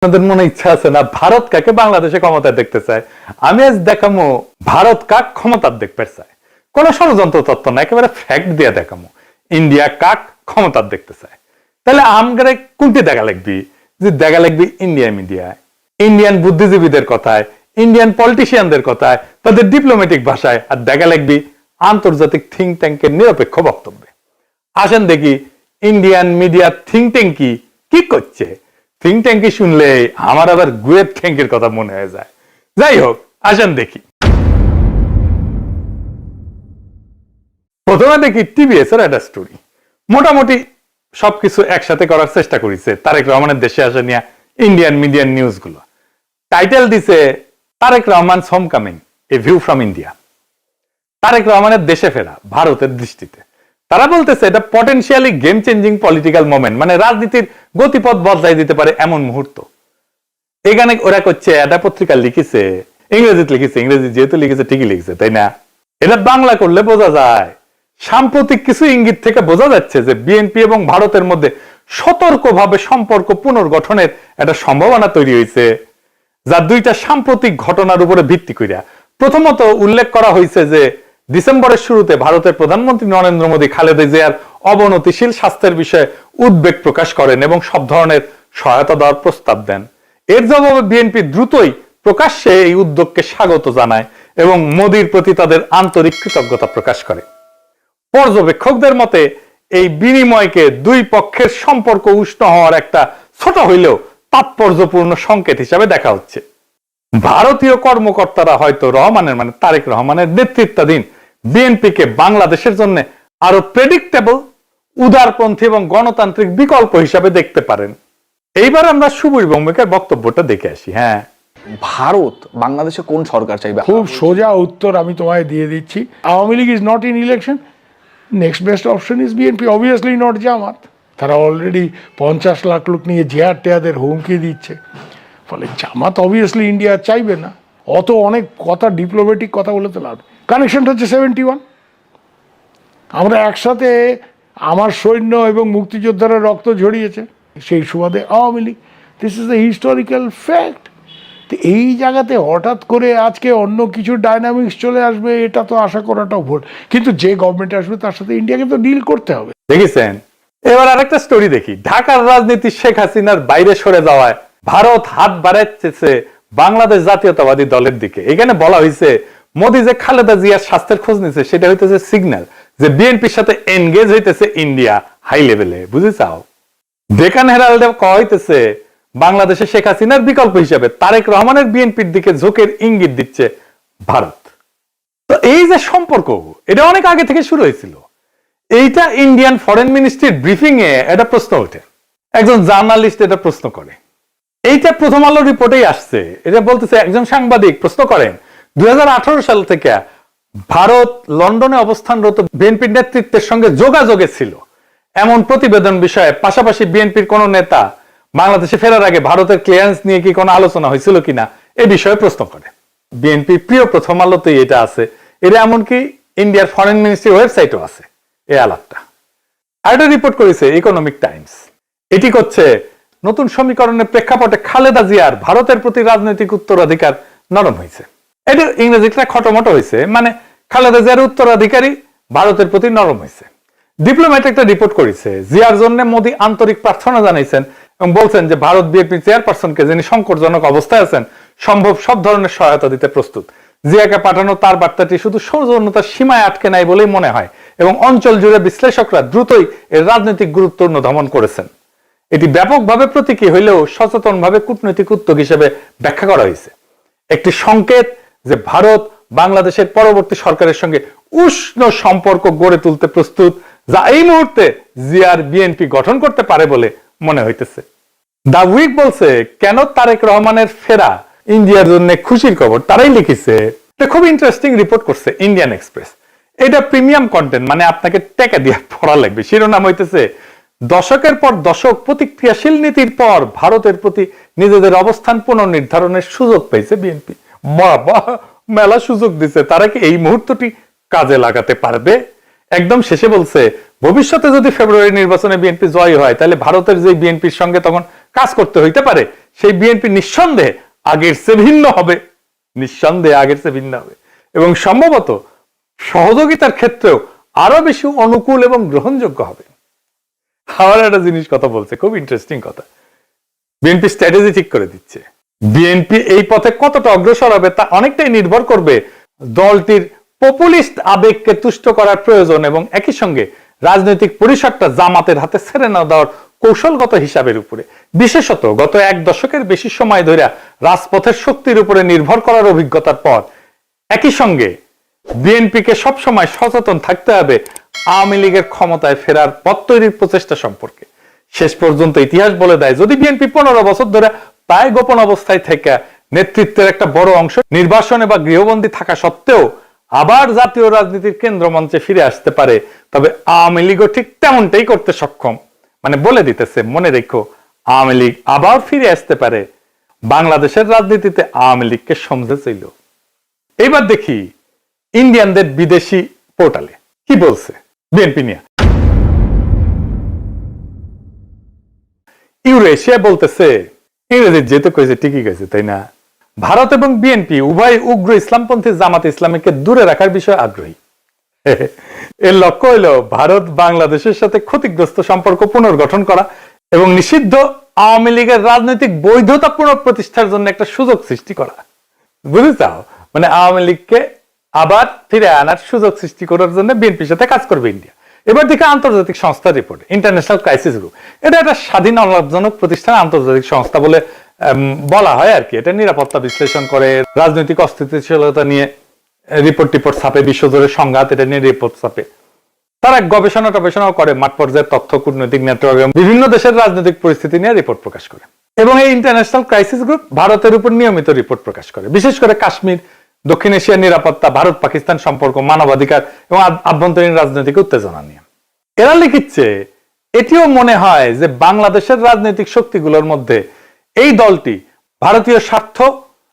আপনাদের মনে ইচ্ছা আছে না ভারত কাকে বাংলাদেশে ক্ষমতায় দেখতে চায়? আমি আজ দেখামো ভারত কাক ক্ষমতার দেখতে চায়। কোন ষড়যন্ত্র তত্ত্ব না, একেবারে ফ্যাক্ট দিয়ে দেখামো ইন্ডিয়া কাক ক্ষমতার দেখতে চায়। তাহলে আমগারে কোনটি দেখা লাগবি? যে দেখা লাগবি ইন্ডিয়া মিডিয়ায়, ইন্ডিয়ান বুদ্ধিজীবীদের কথায়, ইন্ডিয়ান পলিটিশিয়ানদের কথায়, তাদের ডিপ্লোম্যাটিক ভাষায়, আর দেখা লাগবি আন্তর্জাতিক থিঙ্ক ট্যাঙ্কের নিরপেক্ষ বক্তব্যে। আসেন দেখি ইন্ডিয়ান মিডিয়া থিঙ্ক ট্যাঙ্ক কি করছে। থিঙ্ক ট্যাঙ্কি শুনলে আমার আবার গুয়েব ট্যাঙ্কের কথা মনে হয়ে যায়। যাই হোক, আসেন দেখি। প্রথমে দেখি টিভিএস এর একটা স্টোরি। মোটামুটি সবকিছু একসাথে করার চেষ্টা করেছে তারেক রহমানের দেশে আসা নিয়ে ইন্ডিয়ান মিডিয়ান নিউজ গুলো। টাইটেল দিছে Tarique Rahman home coming, a view from India. Tarique রহমানের দেশে ফেরা ভারতের দৃষ্টিতে তারা বলতেছে এটা potentially game changing political moment, মানে রাজনীতির গতিপথ বদলাই দিতে পারে এমন মুহূর্ত। এখানে ওরা করছে, এটা পত্রিকা লিখেছে, ইংরেজিতে লিখেছে, ইংরেজি যেহেতু লিখেছে ঠিকই লিখেছে, তাই না? এটা বাংলা করলে বোঝা যায় সাম্প্রতিক কিছু ইঙ্গিত থেকে বোঝা যাচ্ছে যে বিএনপি এবং ভারতের মধ্যে সতর্কভাবে সম্পর্ক পুনর্গঠনের একটা সম্ভাবনা তৈরি হয়েছে, যা দুইটা সাম্প্রতিক ঘটনার উপরে ভিত্তি করিয়া। প্রথমত উল্লেখ করা হয়েছে যে ডিসেম্বরের শুরুতে ভারতের প্রধানমন্ত্রী নরেন্দ্র মোদী খালেদা জিয়ার অবনতিশীল স্বাস্থ্যের বিষয়ে উদ্বেগ প্রকাশ করেন এবং সব ধরনের সহায়তা দেওয়ার প্রস্তাব দেন। এর জবাবে বিএনপি দ্রুতই প্রকাশ্যে এই উদ্যোগকে স্বাগত জানায় এবং মোদীর প্রতি তাদের আন্তরিক কৃতজ্ঞতা প্রকাশ করে। পর্যবেক্ষকদের মতে এই বিনিময়কে দুই পক্ষের সম্পর্ক উষ্ণ হওয়ার একটা ছোট হইলেও তাৎপর্যপূর্ণ সংকেত হিসাবে দেখা হচ্ছে। ভারতীয় কর্মকর্তারা হয়তো রহমানের, মানে তারেক রহমানের নেতৃত্বাধীন বিএনপিকে বাংলাদেশের জন্য আরো প্রেডিক্টেবল, উদারপন্থী এবং গণতান্ত্রিক বিকল্প হিসাবে দেখতে পারেন। এইবার আমরা সুবীর ভৌমিকের বক্তব্যটা দেখে আসি। হ্যাঁ, ভারত বাংলাদেশে কোন সরকার চাইবে? খুব সোজা উত্তর আমি তোমায় দিয়ে দিচ্ছি। Awami League is not in election, next best option is BNP, obviously not Jamaat. তারা অলরেডি 50 লাখ লোক নিয়ে জেহার টেয়াদের হুমকি দিচ্ছে, ফলে জামাত অবভিয়াসলি ইন্ডিয়া চাইবে না। অত অনেক কথা, ডিপ্লোম্যাটিক কথা বলে তো লাভ। কানেকশনটা হচ্ছে 71। আমরা একসাথে, আমার সৈন্য এবং মুক্তিযোদ্ধারা রক্ত ঝরিয়েছে, সেই সুবাদে Awami League. This is the historical fact. তো এই জায়গাতে হঠাৎ করে আজকে অন্য কিছু ডাইনামিক্স চলে আসবে, এটা তো আশা করাটাও ভুল। কিন্তু যে গভর্নমেন্ট আসবে তার সাথে ইন্ডিয়াকে তো ডিল করতে হবে। দেখেছেন? এবার আরেকটা স্টোরি দেখি। ঢাকার রাজনীতি শেখ হাসিনার বাইরে সরে যাওয়ায় ভারত হাত বাড়াচ্ছে বাংলাদেশ জাতীয়তাবাদী দলের দিকে। এখানে বলা হয়েছে মোদী যে খালেদা জিয়ার স্বাস্থ্যের খোঁজ নিচ্ছে, সেটা হইতেছে সিগন্যাল যে বিএনপির সাথে এনগেজ হইতেছে ইন্ডিয়া হাই লেভেলে। বুঝে চাও? ডেকান হেরাল্ডে কওয়া হইতেছে বাংলাদেশে শেখ হাসিনার বিকল্প হিসেবে তারেক রহমানের বিএনপির দিকে ঝোঁকের ইঙ্গিত দিচ্ছে ভারত। তো এই যে সম্পর্ক, এটা অনেক আগে থেকে শুরু হয়েছিল। এইটা ইন্ডিয়ান ফরেন মিনিস্ট্রির ব্রিফিং এ এটা প্রশ্ন ওঠে, একজন জার্নালিস্ট এটা প্রশ্ন করে। এইটা প্রথম আলো রিপোর্টেই আসছে। এটা বলতেছে, একজন সাংবাদিক প্রশ্ন করেন 2018 সাল থেকে ভারত লন্ডনে অবস্থানরত বিএনপির নেতৃত্বের সঙ্গে যোগাযোগে ছিল এমন প্রতিবেদন বিষয়ে, পাশাপাশি বিএনপির কোন নেতা বাংলাদেশে ফেরার আগে ভারতের ক্লিয়ারেন্স নিয়ে কি কোনো আলোচনা হয়েছিল কিনা এ বিষয়ে প্রশ্ন করে। বিএনপি প্রিয় প্রথম আলোতেই এটা আছে। এটা এমনকি ইন্ডিয়ার ফরেন মিনিস্ট্রির ওয়েবসাইটও আছে এই আলাপটা। আর এটা রিপোর্ট করেছে ইকোনমিক টাইমস। এটি করছে নতুন সমীকরণের প্রেক্ষাপটে খালেদা জিয়ার ভারতের প্রতি রাজনৈতিক উত্তরাধিকার নরম হয়েছে। এটা ইংরেজিটা খটোমটো হয়েছে, মানে খালেদা জিয়ার উত্তরাধিকারী ভারতের প্রতি নরম হয়েছে। ডিপ্লোম্যাট একটা রিপোর্ট করেছে, জিয়ার জন্য মোদী আন্তরিক প্রার্থনা জানাইছেন এবং বলছেন যে ভারত বিএনপি চেয়ারপারসনকে, যিনি সংকটজনক অবস্থায় আছেন, সম্ভব সব ধরনের সহায়তা দিতে প্রস্তুত। জিয়াকে পাঠানো তার বার্তাটি শুধু সৌজন্যতার সীমায় আটকে নাই বলেই মনে হয় এবং অঞ্চল জুড়ে বিশ্লেষকরা দ্রুতই এর রাজনৈতিক গুরুত্ব অনুধাবন করেছেন। এটি ব্যাপকভাবে প্রতীকী হইলেও সচেতনভাবে কূটনৈতিক উদ্যোগ হিসেবে ব্যাখ্যা করা হয়েছে। একটি সংকেত যে ভারত বাংলাদেশের পরবর্তী সরকারের সঙ্গে উষ্ণ সম্পর্ক গড়ে তুলতে প্রস্তুত, যা এই মুহূর্তে জিয়ার বিএনপি গঠন করতে পারে বলে মনে হইতেছে। দা উইক বলছে, কেন তারেক রহমানের ফেরা ইন্ডিয়ার জন্য খুশির খবর। তারাই লিখেছে, এটা খুব ইন্টারেস্টিং রিপোর্ট করছে ইন্ডিয়ান এক্সপ্রেস। এটা প্রিমিয়াম কন্টেন্ট, মানে আপনাকে টাকা দিয়ে পড়া লাগবে। শিরোনাম হইতেছে, দশকের পর দশক প্রতিক্রিয়াশীল নীতির পর ভারতের প্রতি নিজেদের অবস্থান পুনর্নির্ধারণের সুযোগ পেয়েছে বিএনপি। বাবা, মেলা সুযোগ দিছে। তারা কি এই মুহূর্তটি কাজে লাগাতে পারবে? একদম শেষে বলছে, ভবিষ্যতে যদি ফেব্রুয়ারি নির্বাচনে বিএনপি জয় হয়, তাহলে ভারতের যে বিএনপির সঙ্গে তখন কাজ করতে হইতে পারে, সেই বিএনপি নিঃসন্দেহে আগের চেয়ে ভিন্ন হবে, নিঃসন্দেহে আগের চেয়ে ভিন্ন হবে এবং সম্ভবত সহযোগিতার ক্ষেত্রেও আরো বেশি অনুকূল এবং গ্রহণযোগ্য হবে। আবার একটা জিনিস কথা বলছে, খুব ইন্টারেস্টিং কথা। বিএনপি স্ট্র্যাটেজি ঠিক করে দিচ্ছে। বিএনপি এই পথে কতটা অগ্রসর হবে তা অনেকটাই নির্ভর করবে দলটির পপুলিস্ট আবেগকে তুষ্ট করার প্রয়োজন এবং একই সঙ্গে রাজনৈতিক পরিসরটা জামাতের হাতে ছেড়ে না দেওয়ার কৌশলগত হিসাবের উপরে। বিশেষত গত এক দশকের বেশি সময় ধরে রাজপথের শক্তির উপরে নির্ভর করার অভিজ্ঞতার পর একই সঙ্গে বিএনপিকে সবসময় সচেতন থাকতে হবে আওয়ামী লীগের ক্ষমতায় ফেরার পথ তৈরির প্রচেষ্টা সম্পর্কে। শেষ পর্যন্ত ইতিহাস বলে দেয়, যদি বিএনপি 15 বছর ধরে প্রায় গোপন অবস্থায় থেকে নেতৃত্বের একটা বড় অংশ নির্বাসনে বা গৃহবন্দী থাকা সত্ত্বেও আবার জাতীয় রাজনীতির কেন্দ্র মঞ্চে ফিরে আসতে পারে, তবে আওয়ামী লীগও ঠিক তেমনটাই করতে সক্ষম। মানে বলে দিতেছে, মনে রেখো আওয়ামী লীগ আবার ফিরে আসতে পারে। বাংলাদেশের রাজনীতিতে আওয়ামী লীগকে সমঝে ছিল। এইবার দেখি ইন্ডিয়ানদের বিদেশি পোর্টালে কি বলছে বিএনপি নিয়ে। ইউরেশিয়া বলতেছে, ইংরেজি যেহেতু কয়েছে ঠিকই গেছে তাই না, ভারত এবং বিএনপি উভয় উগ্র ইসলামপন্থী জামাত ইসলামীকে দূরে রাখার বিষয়ে আগ্রহী। এর লক্ষ্য হইল ভারত বাংলাদেশের সাথে ক্ষতিগ্রস্ত সম্পর্ক পুনর্গঠন করা এবং নিষিদ্ধ আওয়ামী লীগের রাজনৈতিক বৈধতা পুনঃপ্রতিষ্ঠার জন্য একটা সুযোগ সৃষ্টি করা। বুঝতে চাও? মানে আওয়ামী লীগকে আবার ফিরে আনার সুযোগ সৃষ্টি করার জন্য বিএনপির সাথে কাজ করবে ইন্ডিয়া। এবার দেখে আন্তর্জাতিক সংস্থার রিপোর্ট, ইন্টারন্যাশনাল ক্রাইসিস গ্রুপ, এটা একটা স্বাধীন অলাভজনক প্রতিষ্ঠান, আন্তর্জাতিক সংস্থা বলে বলা হয় আর কি। এটা নিরাপত্তা বিশ্লেষণ করে, রাজনৈতিক অস্থিতিশীলতা নিয়ে রিপোর্ট ছাপে, বিশ্বজুড়ে সংঘাত এটা নিয়ে রিপোর্ট ছাপে। তারা গবেষণাও করে, মাঠ পর্যায়ের তথ্য, কূটনৈতিক নেটওয়ার্ক এবং বিভিন্ন দেশের রাজনৈতিক পরিস্থিতি নিয়ে রিপোর্ট প্রকাশ করে। এবং এই ইন্টারন্যাশনাল ক্রাইসিস গ্রুপ ভারতের উপর নিয়মিত রিপোর্ট প্রকাশ করে, বিশেষ করে কাশ্মীর, দক্ষিণ এশিয়ার নিরাপত্তা, ভারত পাকিস্তান সম্পর্ক, মানবাধিকার এবং আভ্যন্তরীণ রাজনৈতিক উত্তেজনা নিয়ে। এরা লিখিচ্ছে, এটিও মনে হয় যে বাংলাদেশের রাজনৈতিক শক্তিগুলোর মধ্যে এই দলটি ভারতীয় স্বার্থ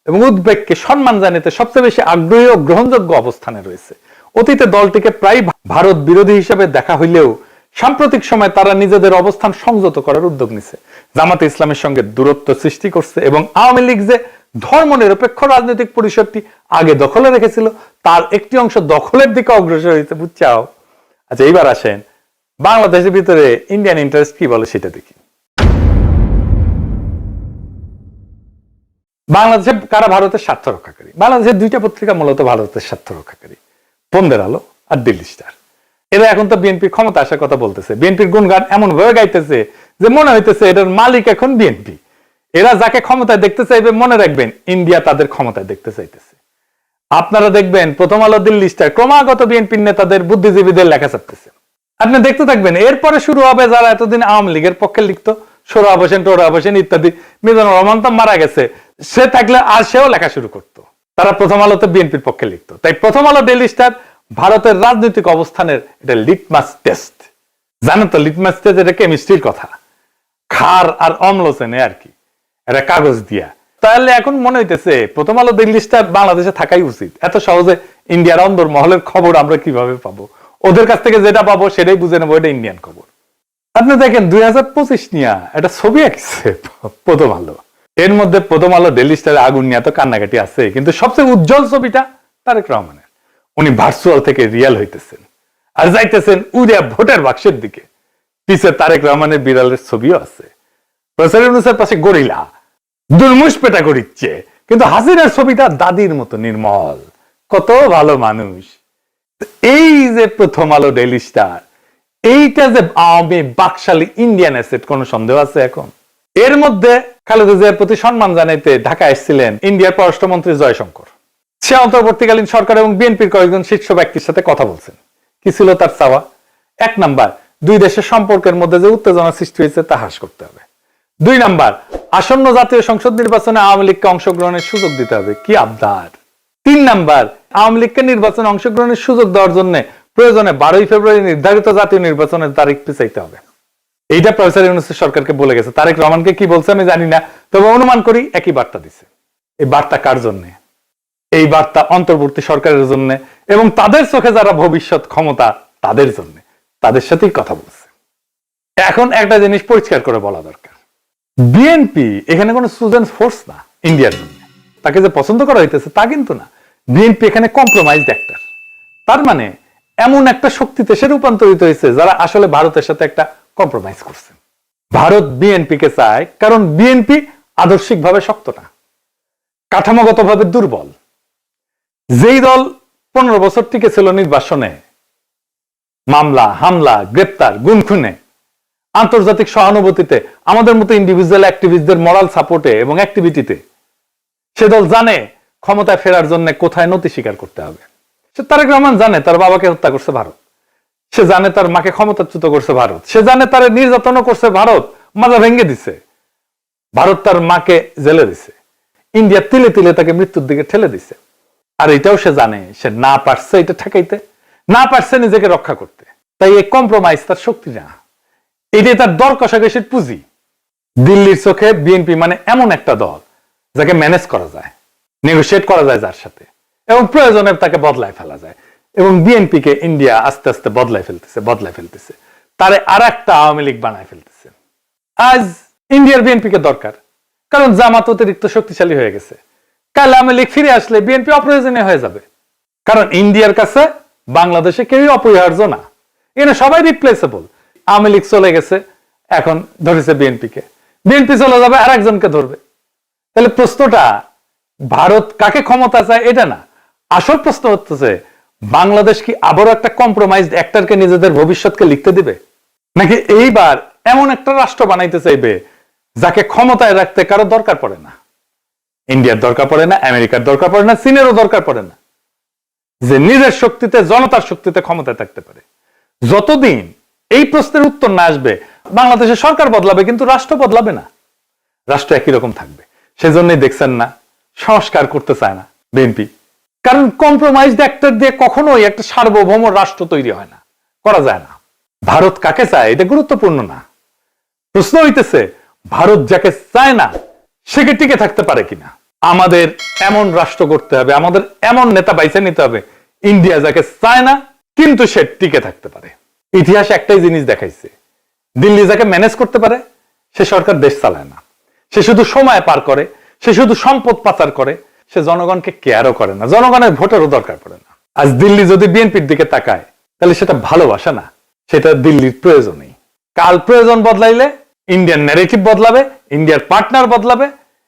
এবং উদ্বেগকে সম্মান জানাতে সবচেয়ে বেশি আগ্রহী ও গ্রহণযোগ্য অবস্থানে রয়েছে। অতীতে দলটিকে প্রায় ভারত বিরোধী হিসেবে দেখা হইলেও সাম্প্রতিক সময় তারা নিজেদের অবস্থান সংযত করার উদ্যোগ নিছে, জামাতে ইসলামের সঙ্গে দূরত্ব সৃষ্টি করছে এবং আওয়ামী লীগ যে ধর্মনিরপেক্ষ রাজনৈতিক পরিসরটি আগে দখলে রেখেছিল তার একটি অংশ দখলের দিকে অগ্রসর হয়েছে। বুঝছাও? আচ্ছা, এইবার আসেন বাংলাদেশের ভিতরে ইন্ডিয়ান ইন্টারেস্ট কি বলে সেটা দেখি। বাংলাদেশে কারা ভারতের স্বার্থ রক্ষাকারী? বাংলাদেশের দুইটা পত্রিকা মূলত ভারতের স্বার্থ রক্ষাকারী, বন্দের আলো আর দিল্লি স্টার। এরা এখন তো বিএনপির ক্ষমতা আসার কথা বলতেছে, বিএনপির গুণগান এমন ভাবে গাইতেছে যে মনে হইতেছে এটার মালিক এখন বিএনপি। এরা যাকে ক্ষমতায় দেখতে চাইবে, মনে রাখবেন ইন্ডিয়া তাদের ক্ষমতায় দেখতে চাইতেছে। আপনারা দেখবেন প্রথম আলো, দিল্লি স্টার ক্রমাগত বিএনপির নেতাদের, বুদ্ধিজীবীদের লেখা ছাপতেছে। আপনি দেখতে থাকবেন, এরপরে শুরু হবে যারা এতদিন আওয়ামী লীগের পক্ষে লিখতো, সোহরাব হোসেন, টোহরাব হোসেন ইত্যাদি। মিজানুর রহমান তো মারা গেছে, সে থাকলে আর সেও লেখা শুরু করতো। তারা প্রথম আলোতে বিএনপির পক্ষে লিখতো। তাই প্রথম আলো, দিল্লি স্টার ভারতের রাজনৈতিক অবস্থানের এটা লিটমাস টেস্ট। জানো তো লিটমাস টেস্ট এটা কেমিস্ট্রির কথা, ক্ষার আর অম্ল চেনে আর কি, এটা কাগজ দিয়া। তাহলে এখন মনে হইতেছে প্রথম আলো, দিল্লি স্টার বাংলাদেশে থাকাই উচিত। এত সহজে ইন্ডিয়ার অন্দর মহলের খবর আমরা কিভাবে পাবো? ওদের কাছ থেকে যেটা পাবো সেটাই বুঝে নেবো এটা ইন্ডিয়ান খবর। আপনি দেখেন 2025 নিয়ে একটা ছবি আঁকছে প্রথম আলো, এর মধ্যে প্রথম আলো, দিল্লি স্টারের আগুন নিয়ে তো কান্নাকাটি আছে, কিন্তু সবচেয়ে উজ্জ্বল ছবিটা তারেক রহমানের। উনি ভার্চুয়াল থেকে রিয়েল হইতেছেন আর যাইতেছেন উড়িয়া ভোটের বাক্সের দিকে। পিছে তারেক রহমানের বিড়ালের ছবিও আছে। প্রফেসর ইউনূসের পাশে গরিলা দুর্মুষ পেটা করিচ্ছে, কিন্তু হাসিনার ছবিটা দাদির মতো নির্মল, কত ভালো মানুষ। এই যে প্রথম আলো, ডেইলি স্টার, এইটা যে আওয়ামী বাকশালী ইন্ডিয়ান অ্যাসেট, কোন সন্দেহ আছে এখন? এর মধ্যে খালেদা জিয়ার প্রতি সম্মান জানাইতে ঢাকা এসেছিলেন ইন্ডিয়ার পররাষ্ট্রমন্ত্রী জয়শঙ্কর। সে অন্তর্বর্তীকালীন সরকার এবং বিএনপির কয়েকজন শীর্ষ ব্যক্তির সাথে কথা বলছেন। কি ছিল তার চাওয়া? 1 নাম্বার, দুই দেশের সম্পর্কের মধ্যে যে উত্তেজনা সৃষ্টি হয়েছে তা হ্রাস করতে হবে। 2 নাম্বার, আসন্ন জাতীয় সংসদ নির্বাচনে আওয়ামী লীগকে অংশগ্রহণের সুযোগ দিতে হবে। কি আবদার! 3 নাম্বার, আওয়ামী লীগকে নির্বাচনে অংশগ্রহণের সুযোগ দেওয়ার জন্য প্রয়োজনে 12 ফেব্রুয়ারি নির্ধারিত জাতীয় নির্বাচনের তারিখ পিছাইতে হবে। এইটা প্রফেসর ইউনূস সরকারকে বলে গেছে। তারেক রহমানকে কি বলছে আমি জানি না, তবে অনুমান করি একই বার্তা দিছে। এই বার্তা কার জন্য? এই বার্তা অন্তর্বর্তী সরকারের জন্য এবং তাদের চোখে যারা ভবিষ্যৎ ক্ষমতা তাদের জন্য, তাদের সাথেই কথা বলছে। এখন একটা জিনিস পরিষ্কার করে বলা দরকার, বিএনপি এখানে কোনো সুজেন ফোর্স না ইন্ডিয়ার জন্য, তাকে যে পছন্দ করা হইতেছে তা কিন্তু না। বিএনপি এখানে কম্প্রোমাইজড অ্যাক্টর। তার মানে এমন একটা শক্তিতে সে রূপান্তরিত হয়েছে যারা আসলে ভারতের সাথে একটা কম্প্রোমাইজ করছে। ভারত বিএনপি কে চায় কারণ বিএনপি আদর্শিকভাবে শক্ত না, কাঠামোগতভাবে দুর্বল। যেই দল 15 বছর টিকে ছিল নির্বাসনে, মামলা হামলা গ্রেপ্তার গুম খুনে, আন্তর্জাতিক সহানুভূতিতে, আমাদের মতো ইন্ডিভিজুয়াল অ্যাক্টিভিস্টদের মরাল সাপোর্টে এবং অ্যাক্টিভিটিতে, সে দল জানে ক্ষমতায় ফেরার জন্য কোথায় নতি স্বীকার করতে হবে। সে তারেক রহমান জানে তার বাবাকে হত্যা করছে ভারত, সে জানে তার মাকে ক্ষমতাচ্যুত করছে ভারত, সে জানে তার নির্যাতনও করছে ভারত, মাজা ভেঙে দিছে ভারত, তার মাকে জেলে দিছে, ইন্ডিয়া তিলে তিলে তাকে মৃত্যুর দিকে ঠেলে দিছে। আর এটাও সে জানে সে না পারছে এটা ঠেকাইতে, না পারছে নিজেকে রক্ষা করতে। তাই এই কম্প্রোমাইজ তার শক্তি না, এটাই তার দর কষাকষির পুঁজি। দিল্লির চোখে বিএনপি মানে এমন একটা দল যাকে ম্যানেজ করা যায়, নেগোশিয়েট করা যায় যার সাথে, এবং প্রয়োজনে তাকে বদলায় ফেলা যায়। এবং বিএনপি কে ইন্ডিয়া আস্তে আস্তে বদলায় ফেলতেছে, তারে আর একটা আওয়ামী লীগ বানায় ফেলতেছে। আজ ইন্ডিয়ার বিএনপি কে দরকার, কারণ জামাত অতিরিক্ত শক্তিশালী হয়ে গেছে। কাল আওয়ামী লীগ ফিরে আসলে বিএনপি অপ্রয়োজনীয় হয়ে যাবে, কারণ ইন্ডিয়ার কাছে বাংলাদেশে কেউই অপরিহার্য না, এখানে সবাই রিপ্লেসেবল। আওয়ামী লীগ চলে গেছে, এখন ধরেছে বিএনপি কে, বিএনপি চলে যাবে আর একজনকে ধরবে। তাহলে প্রশ্নটা ভারত কাকে ক্ষমতা চায় এটা না, আসল প্রশ্ন হচ্ছে বাংলাদেশ কি আবারও একটা কম্প্রোমাইজড অ্যাক্টরকে নিজেদের ভবিষ্যৎকে লিখতে দিবে, নাকি এইবার এমন একটা রাষ্ট্র বানাইতে চাইবে যাকে ক্ষমতায় রাখতে কারো দরকার পড়ে না, ইন্ডিয়ার দরকার পড়ে না, আমেরিকার দরকার পড়ে না, চীনেরও দরকার পড়ে না, যে নিজের শক্তিতে জনতার শক্তিতে ক্ষমতায় থাকতে পারে। যতদিন এই প্রশ্নের উত্তর না আসবে বাংলাদেশের সরকার বদলাবে কিন্তু রাষ্ট্র বদলাবে না, রাষ্ট্র একই রকম থাকবে। সেজন্যই দেখছেন না সংস্কার করতে চায় না বিএনপি, কারণ কম্প্রোমাইজড অ্যাক্টর দিয়ে কখনোই একটা সার্বভৌম রাষ্ট্র তৈরি হয় না, করা যায় না। ভারত কাকে চায় এটা গুরুত্বপূর্ণ না, প্রশ্ন হইতেছে ভারত যাকে চায় না সে কি টিকে থাকতে পারে কিনা। আমাদের এমন রাষ্ট্র করতে হবে, আমাদের এমন নেতা বাইছে নিতে হবে ইন্ডিয়া যাকে চায় না কিন্তু সে টিকে থাকতে পারে। ইতিহাস একটাই জিনিস দেখাইছে, দিল্লি যাকে ম্যানেজ করতে পারে সে সরকার দেশ চালায় না, সে শুধু সময় পার করে, সে শুধু সম্পদ পাচার করে, সে জনগণকে কেয়ারও করে না, জনগণের ভোটেরও দরকার পড়ে না। আজ দিল্লি যদি বিএনপির দিকে তাকায় তাহলে সেটা ভালোবাসা না, সেটা দিল্লির প্রয়োজনই। কাল প্রয়োজন বদলাইলে ইন্ডিয়ান ন্যারেটিভ বদলাবে, ইন্ডিয়ার পার্টনার বদলাবে,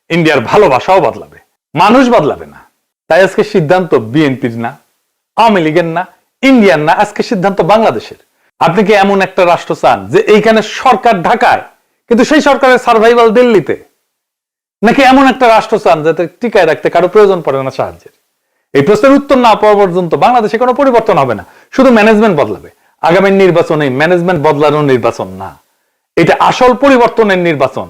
ইন্ডিয়ার ভালোবাসাও বদলাবে, মানুষ বদলাবে না। তাই আজকে সিদ্ধান্ত বিএনপির না, আওয়ামী লীগের না, ইন্ডিয়ান না, আজকে সিদ্ধান্ত বাংলাদেশের। আপনি কি এমন একটা রাষ্ট্র চান যে এইখানে সরকার ঢাকায় কিন্তু সেই সরকারের সার্ভাইভাল দিল্লিতে, নাকি এমন একটা রাষ্ট্র চান যাতে টিকায় রাখতে কারো প্রয়োজন পড়ে না সাহায্যের? এই প্রশ্নের উত্তর না পাওয়া পর্যন্ত বাংলাদেশে কোনো পরিবর্তন হবে না, শুধু ম্যানেজমেন্ট বদলাবে। আগামী নির্বাচনে ম্যানেজমেন্ট বদলানোর নির্বাচন না, এটা আসল পরিবর্তনের নির্বাচন,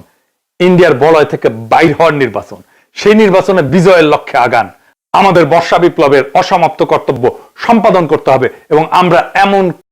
ইন্ডিয়ার বলয় থেকে বাইর হওয়ার নির্বাচন। সেই নির্বাচনে বিজয়ের লক্ষ্যে আগান। আমাদের বর্ষা বিপ্লবের অসমাপ্ত কর্তব্য সম্পাদন করতে হবে এবং আমরা এমন